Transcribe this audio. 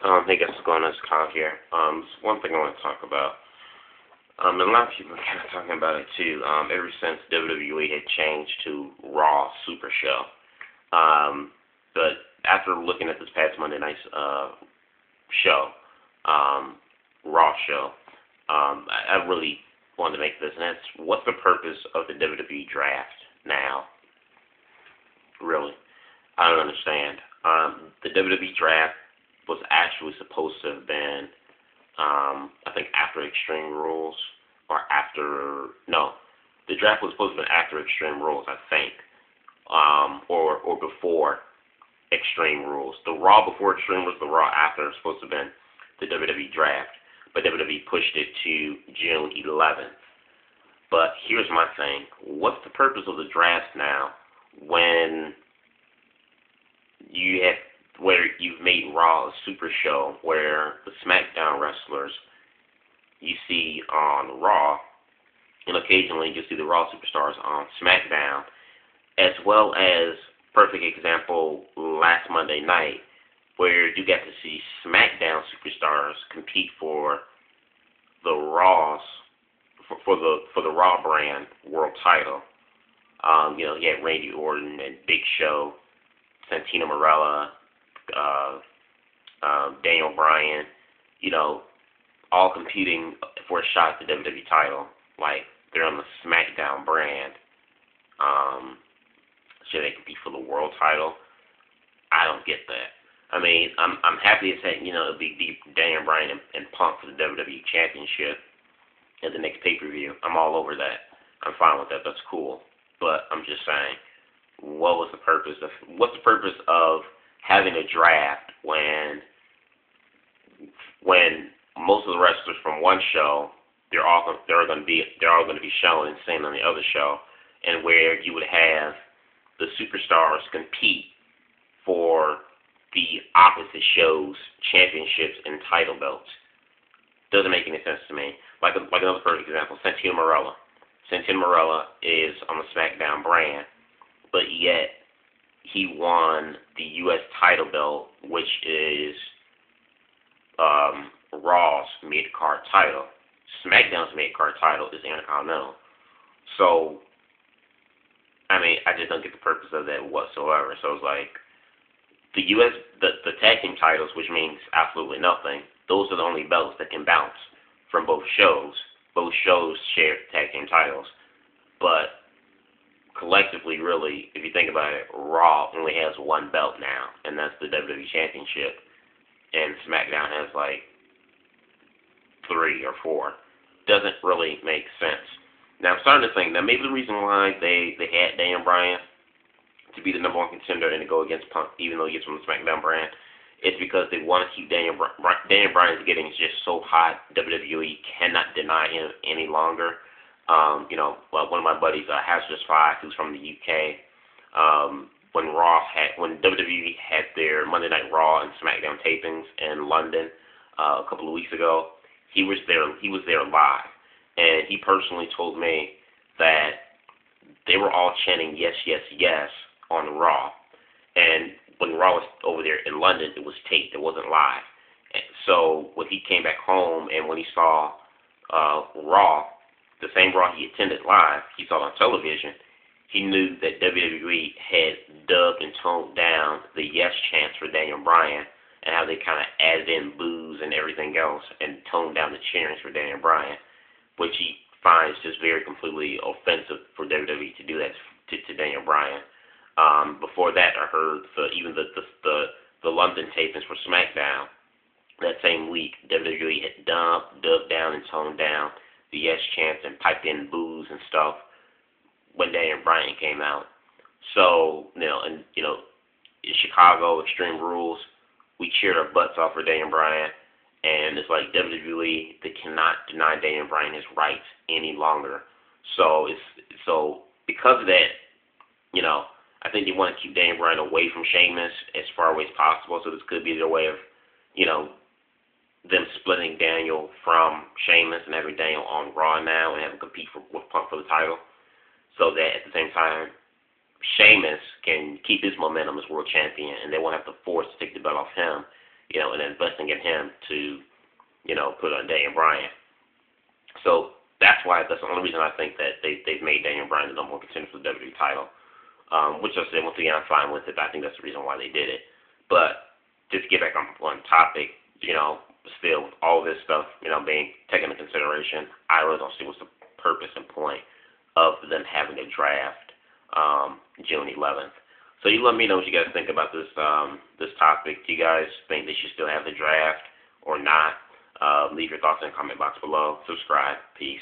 Hey guys, what's going on? It's Kyle here. One thing I want to talk about. And a lot of people are kind of talking about it too. Ever since WWE had changed to Raw Super Show. But after looking at this past Monday night's show, Raw show, I really wanted to make this. And that's, what's the purpose of the WWE draft now? Really, I don't understand. The WWE draft was actually supposed to have been, I think, after Extreme Rules, or after, no, the draft was supposed to have been after Extreme Rules, I think, or before Extreme Rules. The Raw before Extreme Rules, the Raw after was supposed to have been the WWE draft, but WWE pushed it to June 11th. But here's my thing. What's the purpose of the draft now when you have, where you've made Raw a super show where the SmackDown wrestlers you see on Raw, and occasionally you see the Raw superstars on SmackDown, as well as, perfect example, last Monday night, where you got to see SmackDown superstars compete for the Raws, for the Raw brand world title. You had Randy Orton and Big Show, Santino Marella, Daniel Bryan, all competing for a shot at the WWE title. Like, they're on the SmackDown brand. Should they compete for the world title? I don't get that. I mean, I'm happy to say, it'll be Daniel Bryan and Punk for the WWE Championship at the next pay-per-view. I'm all over that. I'm fine with that. That's cool. But I'm just saying, what's the purpose of having a draft when most of the wrestlers from one show they're all going to be shown and seen on the other show, and where you would have the superstars compete for the opposite show's championships and title belts. Doesn't make any sense to me. Like another perfect example, Santino Marella. Santino Marella is on the SmackDown brand, but yet he won the U.S. title belt, which is Raw's mid-card title. SmackDown's mid-card title is Intercontinental. So, I mean, I just don't get the purpose of that whatsoever. So it's like, the tag team titles, which means absolutely nothing, those are the only belts that can bounce from both shows. Both shows share tag team titles. But collectively, really, if you think about it, Raw only has one belt now, and that's the WWE Championship. And SmackDown has like 3 or 4. Doesn't really make sense. Now, I'm starting to think that maybe the reason why they had Daniel Bryan to be the #1 contender and to go against Punk, even though he gets from the SmackDown brand, is because they want to keep Daniel Bryan's getting just so hot. WWE cannot deny him any longer. One of my buddies, Hazardous 5, who's from the UK, when WWE had their Monday Night Raw and SmackDown tapings in London a couple of weeks ago, he was there live, and he personally told me that they were all chanting yes, yes, yes on Raw, and when Raw was over there in London, it was taped, it wasn't live. And so when he came back home and when he saw Raw, the same Raw he attended live, he saw it on television, he knew that WWE had dubbed and toned down the yes chants for Daniel Bryan, and how they kind of added in boos and everything else and toned down the cheering for Daniel Bryan, which he finds just very completely offensive for WWE to do that to Daniel Bryan. Before that, I heard even the London tapings for SmackDown that same week, WWE had dubbed down and toned down the yes chants and piped in boos and stuff when Daniel Bryan came out. So, in Chicago, Extreme Rules, we cheered our butts off for Daniel Bryan, and it's like WWE, they cannot deny Daniel Bryan his rights any longer. So because of that, I think they want to keep Daniel Bryan away from Sheamus as far away as possible. So this could be their way of, them splitting Daniel from Sheamus and having Daniel on Raw now and having him compete with Punk for the title. So that at the same time, Sheamus can keep his momentum as world champion, and they won't have to force to take the belt off him and investing in him to, put on Daniel Bryan. So that's the only reason I think that they've made Daniel Bryan the number one contender for the WWE title. Which I said, once again, I'm fine with it. I think that's the reason why they did it. But just to get back on topic, still with all this stuff, being taken into consideration, I really don't see what's the purpose and point of them having a draft June 11th. So you let me know what you guys think about this topic. Do you guys think they should still have the draft or not? Leave your thoughts in the comment box below. Subscribe. Peace.